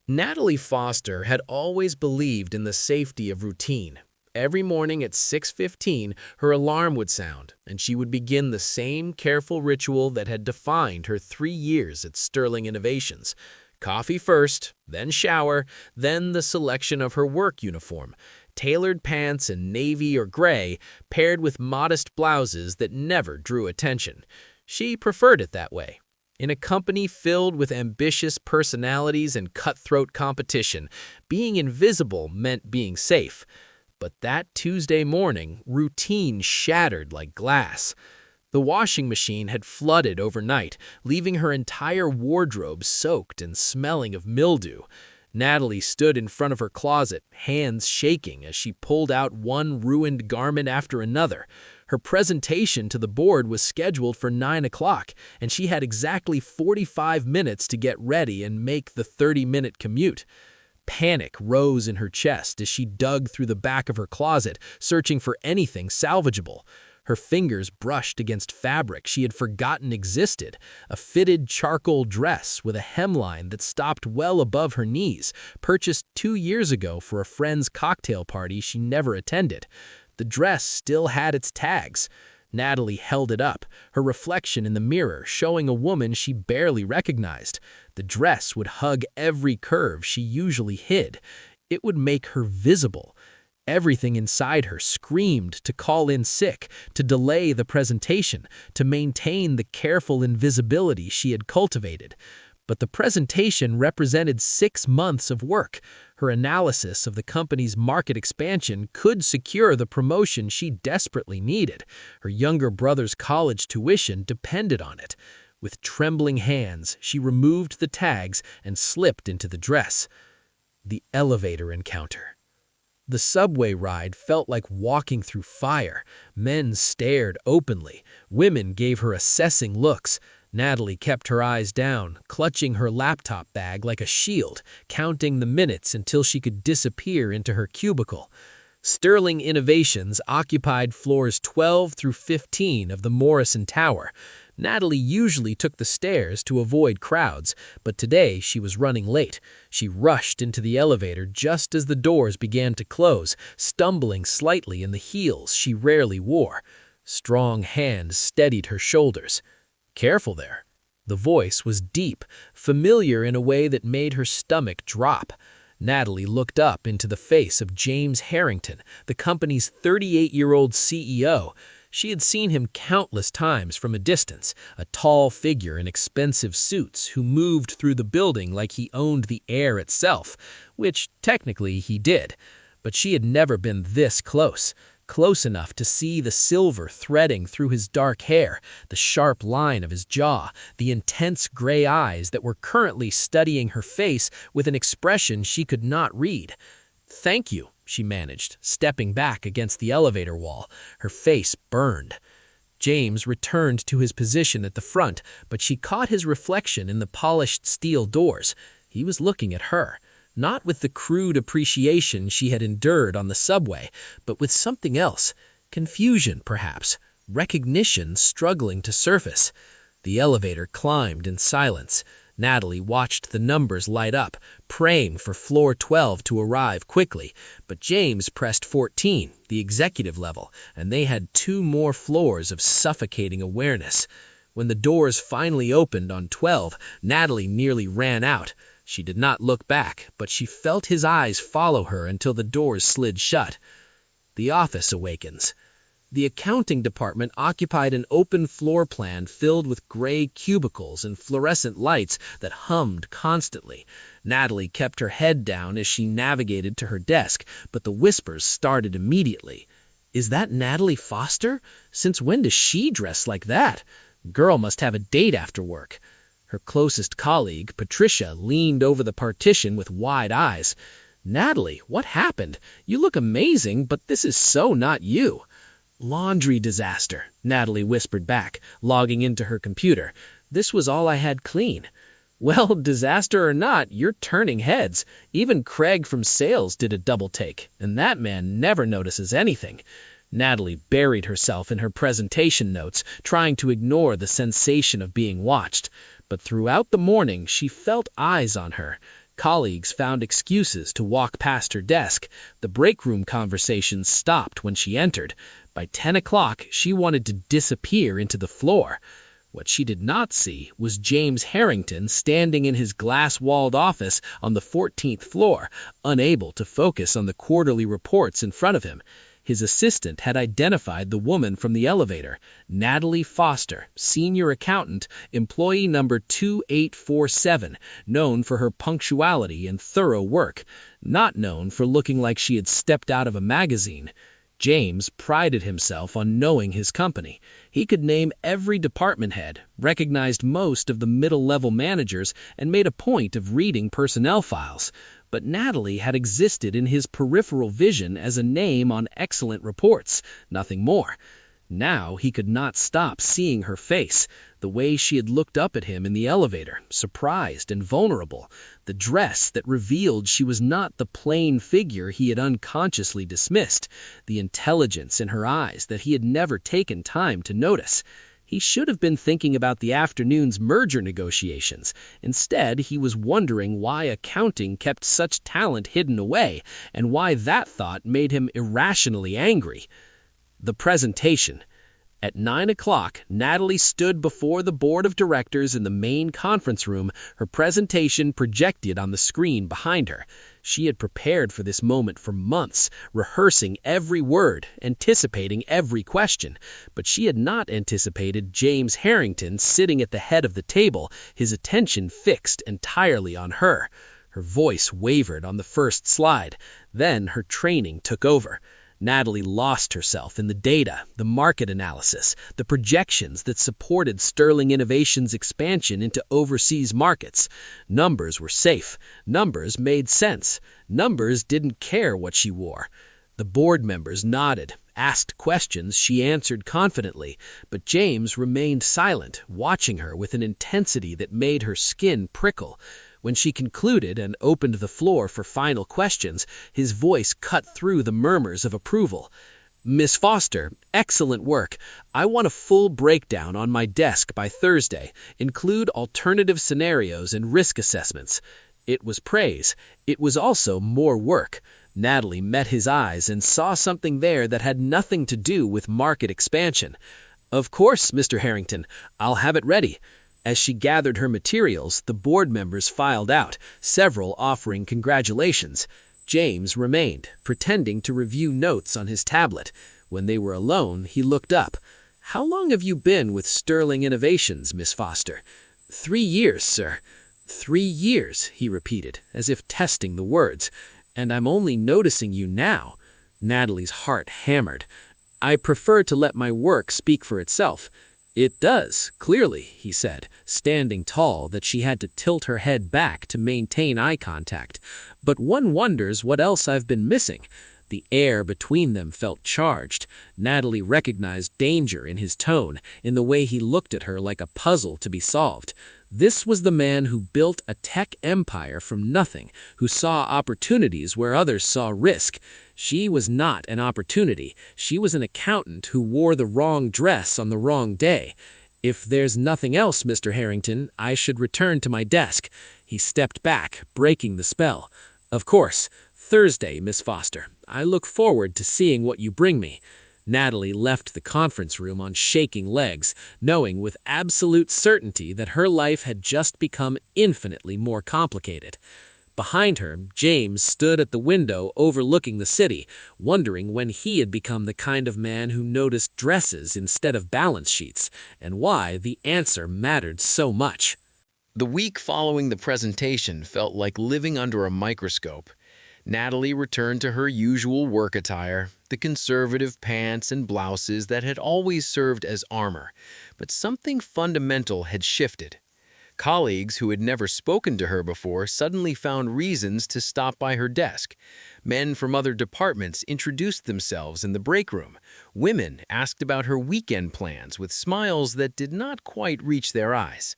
Natalie Foster had always believed in the safety of routine. Every morning at 6:15, her alarm would sound, and she would begin the same careful ritual that had defined her 3 years at Sterling Innovations. Coffee first, then shower, then the selection of her work uniform. Tailored pants in navy or gray, paired with modest blouses that never drew attention. She preferred it that way. In a company filled with ambitious personalities and cutthroat competition, being invisible meant being safe. But that Tuesday morning, routine shattered like glass. The washing machine had flooded overnight, leaving her entire wardrobe soaked and smelling of mildew. Natalie stood in front of her closet, hands shaking as she pulled out one ruined garment after another. Her presentation to the board was scheduled for 9 o'clock, and she had exactly 45 minutes to get ready and make the 30-minute commute. Panic rose in her chest as she dug through the back of her closet, searching for anything salvageable. Her fingers brushed against fabric she had forgotten existed, a fitted charcoal dress with a hemline that stopped well above her knees, purchased 2 years ago for a friend's cocktail party she never attended. The dress still had its tags. Natalie held it up, her reflection in the mirror showing a woman she barely recognized. The dress would hug every curve she usually hid. It would make her visible. Everything inside her screamed to call in sick, to delay the presentation, to maintain the careful invisibility she had cultivated. But the presentation represented 6 months of work. Her analysis of the company's market expansion could secure the promotion she desperately needed. Her younger brother's college tuition depended on it. With trembling hands, she removed the tags and slipped into the dress. The elevator encounter. The subway ride felt like walking through fire. Men stared openly. Women gave her assessing looks. Natalie kept her eyes down, clutching her laptop bag like a shield, counting the minutes until she could disappear into her cubicle. Sterling Innovations occupied floors 12 through 15 of the Morrison Tower. Natalie usually took the stairs to avoid crowds, but today she was running late. She rushed into the elevator just as the doors began to close, stumbling slightly in the heels she rarely wore. Strong hands steadied her shoulders. "Careful there." The voice was deep, familiar in a way that made her stomach drop. Natalie looked up into the face of James Harrington, the company's 38-year-old CEO. She had seen him countless times from a distance, a tall figure in expensive suits who moved through the building like he owned the air itself, which technically he did. But she had never been this close enough to see the silver threading through his dark hair, the sharp line of his jaw, the intense gray eyes that were currently studying her face with an expression she could not read. "Thank you," she managed, stepping back against the elevator wall. Her face burned. James returned to his position at the front, but she caught his reflection in the polished steel doors. He was looking at her, not with the crude appreciation she had endured on the subway, but with something else. Confusion, perhaps. Recognition struggling to surface. The elevator climbed in silence. Natalie watched the numbers light up, praying for floor 12 to arrive quickly. But James pressed 14, the executive level, and they had 2 more floors of suffocating awareness. When the doors finally opened on 12, Natalie nearly ran out. She did not look back, but she felt his eyes follow her until the doors slid shut. The office awakens. The accounting department occupied an open floor plan filled with gray cubicles and fluorescent lights that hummed constantly. Natalie kept her head down as she navigated to her desk, but the whispers started immediately. "Is that Natalie Foster? Since when does she dress like that? Girl must have a date after work." Her closest colleague, Patricia, leaned over the partition with wide eyes. "Natalie, what happened? You look amazing, but this is so not you." "Laundry disaster," Natalie whispered back, logging into her computer. "This was all I had clean." "Well, disaster or not, you're turning heads. Even Craig from sales did a double take, and that man never notices anything." Natalie buried herself in her presentation notes, trying to ignore the sensation of being watched. But throughout the morning, she felt eyes on her. Colleagues found excuses to walk past her desk. The break room conversations stopped when she entered. By 10 o'clock, she wanted to disappear into the floor. What she did not see was James Harrington standing in his glass-walled office on the 14th floor, unable to focus on the quarterly reports in front of him. His assistant had identified the woman from the elevator, Natalie Foster, senior accountant, employee number 2847, known for her punctuality and thorough work, not known for looking like she had stepped out of a magazine. James prided himself on knowing his company. He could name every department head, recognized most of the middle-level managers, and made a point of reading personnel files. But Natalie had existed in his peripheral vision as a name on excellent reports, nothing more. Now he could not stop seeing her face, the way she had looked up at him in the elevator, surprised and vulnerable, the dress that revealed she was not the plain figure he had unconsciously dismissed, the intelligence in her eyes that he had never taken time to notice. He should have been thinking about the afternoon's merger negotiations. Instead, he was wondering why accounting kept such talent hidden away, and why that thought made him irrationally angry. The presentation. At 9 o'clock, Natalie stood before the board of directors in the main conference room, her presentation projected on the screen behind her. She had prepared for this moment for months, rehearsing every word, anticipating every question. But she had not anticipated James Harrington sitting at the head of the table, his attention fixed entirely on her. Her voice wavered on the first slide. Then her training took over. Natalie lost herself in the data, the market analysis, the projections that supported Sterling Innovation's expansion into overseas markets. Numbers were safe. Numbers made sense. Numbers didn't care what she wore. The board members nodded, asked questions she answered confidently, but James remained silent, watching her with an intensity that made her skin prickle. When she concluded and opened the floor for final questions, his voice cut through the murmurs of approval. "Miss Foster, excellent work. I want a full breakdown on my desk by Thursday. Include alternative scenarios and risk assessments." It was praise. It was also more work. Natalie met his eyes and saw something there that had nothing to do with market expansion. "Of course, Mr. Harrington. I'll have it ready." As she gathered her materials, the board members filed out, several offering congratulations. James remained, pretending to review notes on his tablet. When they were alone, he looked up. "How long have you been with Sterling Innovations, Miss Foster?" 3 years, sir." 3 years, he repeated, as if testing the words. "And I'm only noticing you now." Natalie's heart hammered. "I prefer to let my work speak for itself." "It does, clearly," he said, standing tall that she had to tilt her head back to maintain eye contact. "But one wonders what else I've been missing." The air between them felt charged. Natalie recognized danger in his tone, in the way he looked at her like a puzzle to be solved. This was the man who built a tech empire from nothing, who saw opportunities where others saw risk. She was not an opportunity. She was an accountant who wore the wrong dress on the wrong day. "If there's nothing else, Mr. Harrington, I should return to my desk." He stepped back, breaking the spell. "Of course. Thursday, Miss Foster. I look forward to seeing what you bring me." Natalie left the conference room on shaking legs, knowing with absolute certainty that her life had just become infinitely more complicated. Behind her, James stood at the window overlooking the city, wondering when he had become the kind of man who noticed dresses instead of balance sheets, and why the answer mattered so much. The week following the presentation felt like living under a microscope. Natalie returned to her usual work attire, the conservative pants and blouses that had always served as armor. But something fundamental had shifted. Colleagues who had never spoken to her before suddenly found reasons to stop by her desk. Men from other departments introduced themselves in the break room. Women asked about her weekend plans with smiles that did not quite reach their eyes.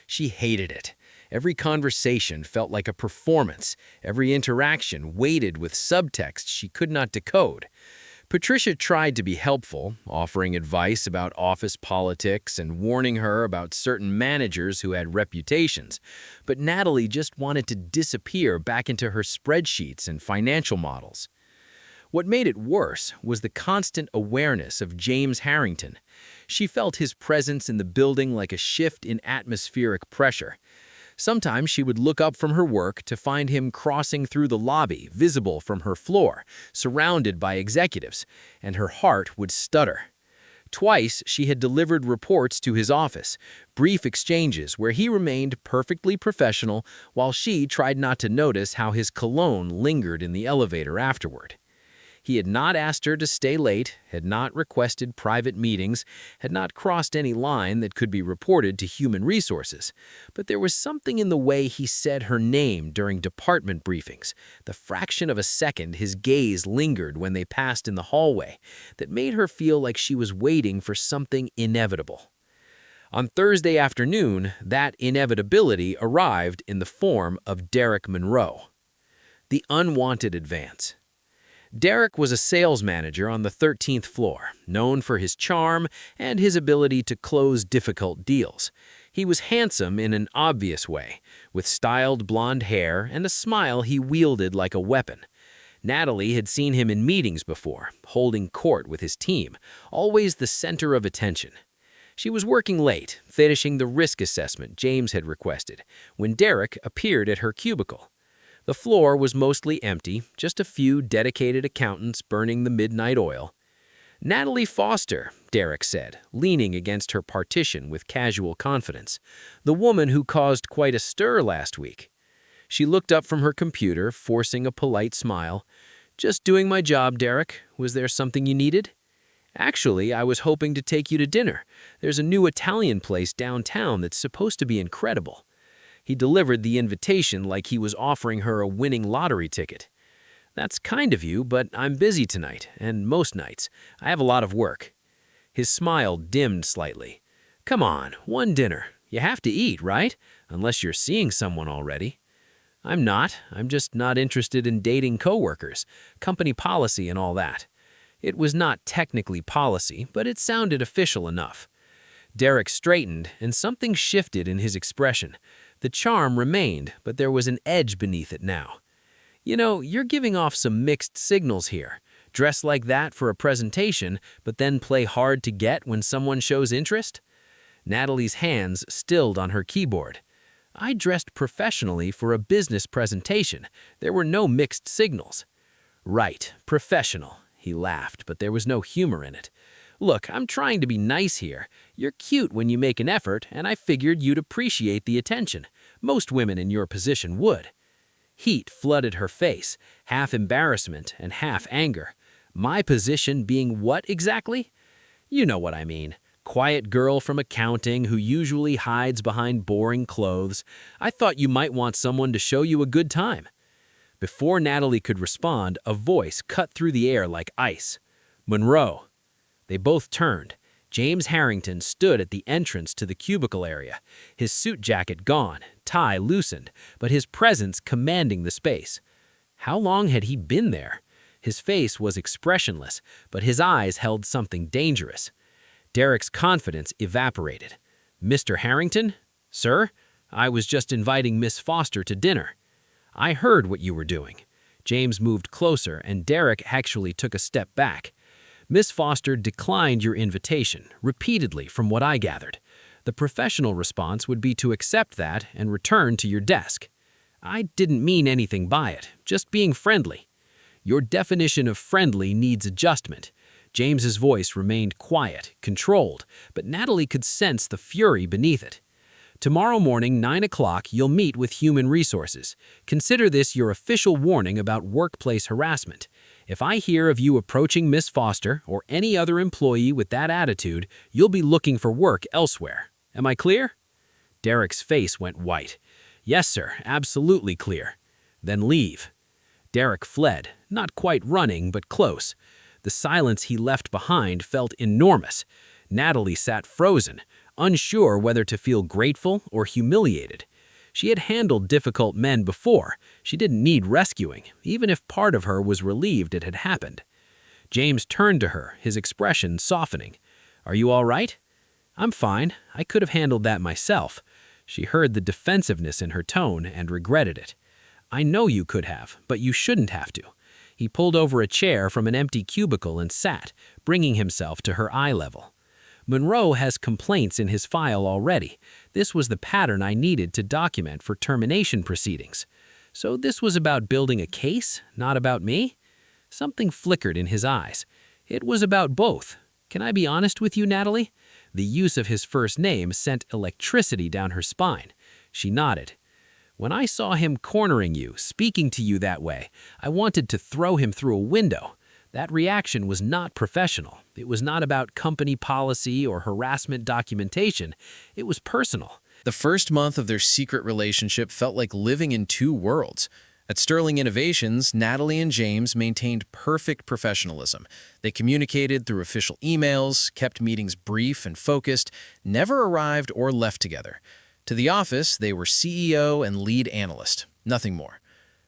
She hated it. Every conversation felt like a performance, every interaction weighted with subtext she could not decode. Patricia tried to be helpful, offering advice about office politics and warning her about certain managers who had reputations, but Natalie just wanted to disappear back into her spreadsheets and financial models. What made it worse was the constant awareness of James Harrington. She felt his presence in the building like a shift in atmospheric pressure. Sometimes she would look up from her work to find him crossing through the lobby, visible from her floor, surrounded by executives, and her heart would stutter. Twice she had delivered reports to his office, brief exchanges where he remained perfectly professional while she tried not to notice how his cologne lingered in the elevator afterward. He had not asked her to stay late, had not requested private meetings, had not crossed any line that could be reported to human resources. But there was something in the way he said her name during department briefings, the fraction of a second his gaze lingered when they passed in the hallway, that made her feel like she was waiting for something inevitable. On Thursday afternoon, that inevitability arrived in the form of Derek Monroe. The unwanted advance. Derek was a sales manager on the 13th floor, known for his charm and his ability to close difficult deals. He was handsome in an obvious way, with styled blonde hair and a smile he wielded like a weapon. Natalie had seen him in meetings before, holding court with his team, always the center of attention. She was working late, finishing the risk assessment James had requested, when Derek appeared at her cubicle. The floor was mostly empty, just a few dedicated accountants burning the midnight oil. "Natalie Foster," Derek said, leaning against her partition with casual confidence. "The woman who caused quite a stir last week." She looked up from her computer, forcing a polite smile. "Just doing my job, Derek. Was there something you needed?" "Actually, I was hoping to take you to dinner. There's a new Italian place downtown that's supposed to be incredible." He delivered the invitation like he was offering her a winning lottery ticket. "That's kind of you, but I'm busy tonight, and most nights. I have a lot of work." His smile dimmed slightly. "Come on, one dinner. You have to eat, right? Unless you're seeing someone already." "I'm not. I'm just not interested in dating coworkers, company policy and all that." It was not technically policy, but it sounded official enough. Derek straightened, and something shifted in his expression. The charm remained, but there was an edge beneath it now. "You know, you're giving off some mixed signals here. Dress like that for a presentation, but then play hard to get when someone shows interest?" Natalie's hands stilled on her keyboard. "I dressed professionally for a business presentation. There were no mixed signals." "Right, professional," he laughed, but there was no humor in it. "Look, I'm trying to be nice here. You're cute when you make an effort, and I figured you'd appreciate the attention. Most women in your position would." Heat flooded her face, half embarrassment and half anger. "My position being what exactly?" "You know what I mean. Quiet girl from accounting who usually hides behind boring clothes. I thought you might want someone to show you a good time." Before Natalie could respond, a voice cut through the air like ice. "Monroe." They both turned. James Harrington stood at the entrance to the cubicle area, his suit jacket gone, tie loosened, but his presence commanding the space. How long had he been there? His face was expressionless, but his eyes held something dangerous. Derek's confidence evaporated. "Mr. Harrington? Sir? I was just inviting Miss Foster to dinner." "I heard what you were doing." James moved closer, and Derek actually took a step back. "Miss Foster declined your invitation, repeatedly from what I gathered. The professional response would be to accept that and return to your desk." "I didn't mean anything by it, just being friendly." "Your definition of friendly needs adjustment." James's voice remained quiet, controlled, but Natalie could sense the fury beneath it. "Tomorrow morning, 9 o'clock, you'll meet with Human Resources. Consider this your official warning about workplace harassment. If I hear of you approaching Miss Foster or any other employee with that attitude, you'll be looking for work elsewhere. Am I clear?" Derek's face went white. "Yes, sir, absolutely clear." "Then leave." Derek fled, not quite running, but close. The silence he left behind felt enormous. Natalie sat frozen, unsure whether to feel grateful or humiliated. She had handled difficult men before. She didn't need rescuing, even if part of her was relieved it had happened. James turned to her, his expression softening. "Are you all right?" "I'm fine. I could have handled that myself." She heard the defensiveness in her tone and regretted it. "I know you could have, but you shouldn't have to." He pulled over a chair from an empty cubicle and sat, bringing himself to her eye level. "Monroe has complaints in his file already. This was the pattern I needed to document for termination proceedings. So this was about building a case, not about me?" Something flickered in his eyes. "It was about both. Can I be honest with you, Natalie?" The use of his first name sent electricity down her spine. She nodded. "When I saw him cornering you, speaking to you that way, I wanted to throw him through a window. That reaction was not professional. It was not about company policy or harassment documentation. It was personal." The first month of their secret relationship felt like living in two worlds. At Sterling Innovations, Natalie and James maintained perfect professionalism. They communicated through official emails, kept meetings brief and focused, never arrived or left together. To the office, they were CEO and lead analyst, nothing more.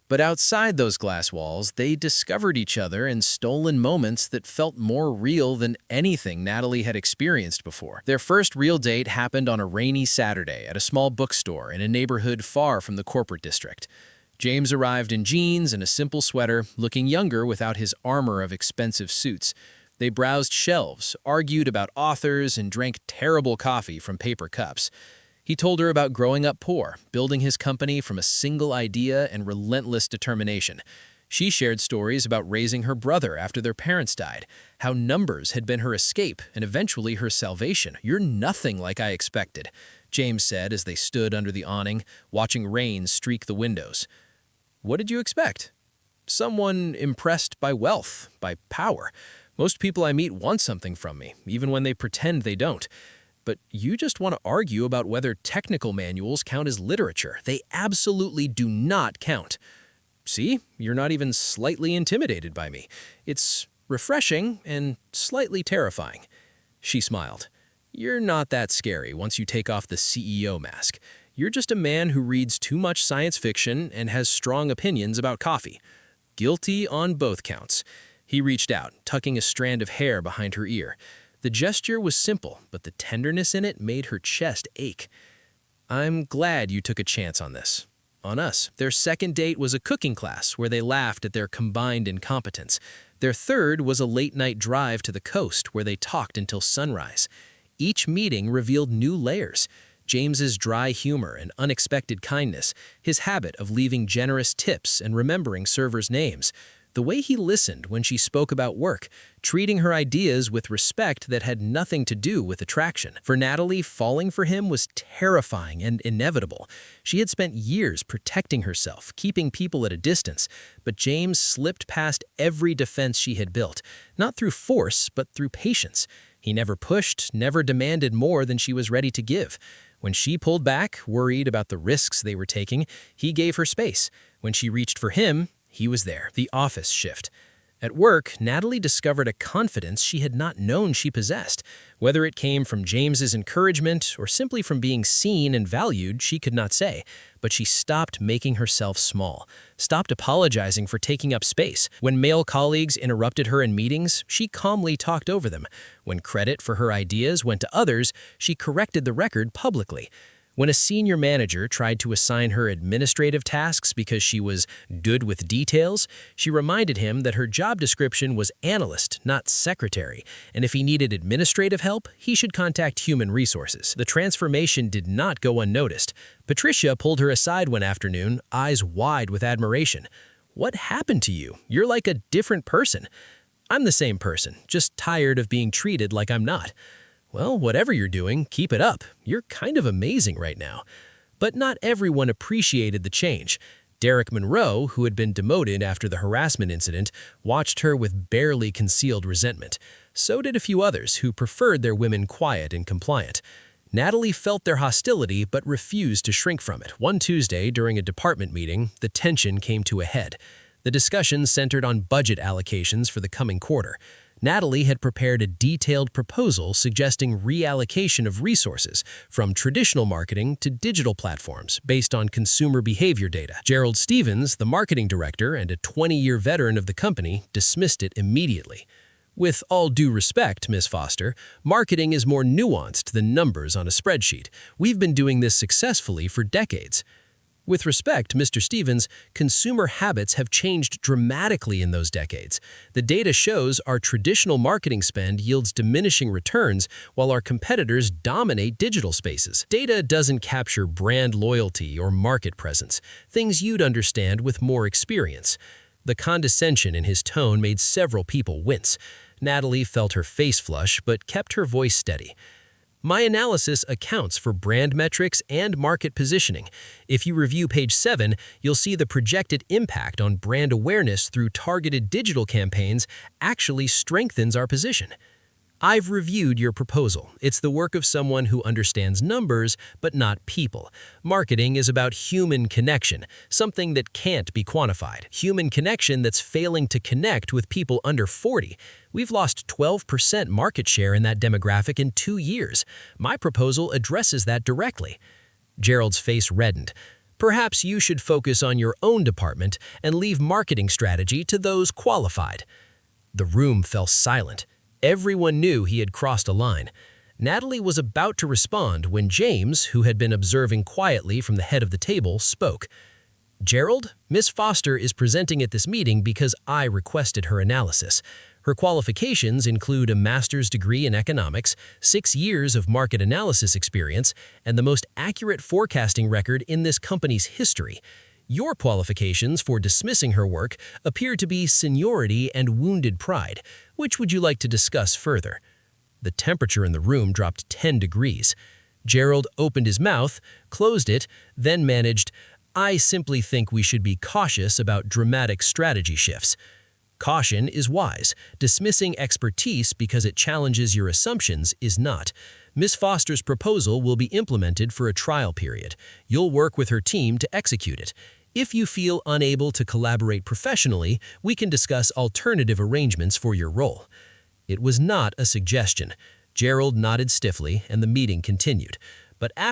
But outside those glass walls, they discovered each other in stolen moments that felt more real than anything Natalie had experienced before. Their first real date happened on a rainy Saturday at a small bookstore in a neighborhood far from the corporate district. James arrived in jeans and a simple sweater, looking younger without his armor of expensive suits. They browsed shelves, argued about authors, and drank terrible coffee from paper cups. He told her about growing up poor, building his company from a single idea and relentless determination. She shared stories about raising her brother after their parents died, how numbers had been her escape and eventually her salvation. "You're nothing like I expected," James said as they stood under the awning, watching rain streak the windows. "What did you expect?" "Someone impressed by wealth, by power. Most people I meet want something from me, even when they pretend they don't. But you just want to argue about whether technical manuals count as literature. They absolutely do not count. See, you're not even slightly intimidated by me. It's refreshing and slightly terrifying." She smiled. "You're not that scary once you take off the CEO mask. You're just a man who reads too much science fiction and has strong opinions about coffee. Guilty on both counts." He reached out, tucking a strand of hair behind her ear. The gesture was simple, but the tenderness in it made her chest ache. "I'm glad you took a chance on this. On us." Their second date was a cooking class where they laughed at their combined incompetence. Their third was a late-night drive to the coast where they talked until sunrise. Each meeting revealed new layers. James's dry humor and unexpected kindness, his habit of leaving generous tips and remembering servers' names, the way he listened when she spoke about work, treating her ideas with respect that had nothing to do with attraction. For Natalie, falling for him was terrifying and inevitable. She had spent years protecting herself, keeping people at a distance, but James slipped past every defense she had built, not through force, but through patience. He never pushed, never demanded more than she was ready to give. When she pulled back, worried about the risks they were taking, he gave her space. When she reached for him, he was there. The office shift. At work, Natalie discovered a confidence she had not known she possessed. Whether it came from James's encouragement or simply from being seen and valued, she could not say. But she stopped making herself small, stopped apologizing for taking up space. When male colleagues interrupted her in meetings, she calmly talked over them. When credit for her ideas went to others, she corrected the record publicly. When a senior manager tried to assign her administrative tasks because she was good with details, she reminded him that her job description was analyst, not secretary, and if he needed administrative help, he should contact human resources. The transformation did not go unnoticed. Patricia pulled her aside one afternoon, eyes wide with admiration. "What happened to you? You're like a different person." "I'm the same person, just tired of being treated like I'm not." "Well, whatever you're doing, keep it up. You're kind of amazing right now." But not everyone appreciated the change. Derek Monroe, who had been demoted after the harassment incident, watched her with barely concealed resentment. So did a few others who preferred their women quiet and compliant. Natalie felt their hostility but refused to shrink from it. One Tuesday, during a department meeting, the tension came to a head. The discussion centered on budget allocations for the coming quarter. Natalie had prepared a detailed proposal suggesting reallocation of resources from traditional marketing to digital platforms based on consumer behavior data. Gerald Stevens, the marketing director and a 20-year veteran of the company, dismissed it immediately. With all due respect, Miss Foster, marketing is more nuanced than numbers on a spreadsheet. We've been doing this successfully for decades. With respect, Mr. Stevens, consumer habits have changed dramatically in those decades. The data shows our traditional marketing spend yields diminishing returns while our competitors dominate digital spaces. Data doesn't capture brand loyalty or market presence, things you'd understand with more experience. The condescension in his tone made several people wince. Natalie felt her face flush but kept her voice steady. My analysis accounts for brand metrics and market positioning. If you review page 7, you'll see the projected impact on brand awareness through targeted digital campaigns actually strengthens our position. I've reviewed your proposal. It's the work of someone who understands numbers, but not people. Marketing is about human connection, something that can't be quantified. Human connection that's failing to connect with people under 40. We've lost 12% market share in that demographic in 2 years. My proposal addresses that directly. Gerald's face reddened. Perhaps you should focus on your own department and leave marketing strategy to those qualified. The room fell silent. Everyone knew he had crossed a line. Natalie was about to respond when James, who had been observing quietly from the head of the table, spoke. Gerald, Miss Foster is presenting at this meeting because I requested her analysis. Her qualifications include a master's degree in economics, 6 years of market analysis experience, and the most accurate forecasting record in this company's history. Your qualifications for dismissing her work appear to be seniority and wounded pride. Which would you like to discuss further? The temperature in the room dropped 10 degrees. Gerald opened his mouth, closed it, then managed, I simply think we should be cautious about dramatic strategy shifts. Caution is wise. Dismissing expertise because it challenges your assumptions is not. Miss Foster's proposal will be implemented for a trial period. You'll work with her team to execute it. If you feel unable to collaborate professionally, we can discuss alternative arrangements for your role. It was not a suggestion. Gerald nodded stiffly, and the meeting continued. But after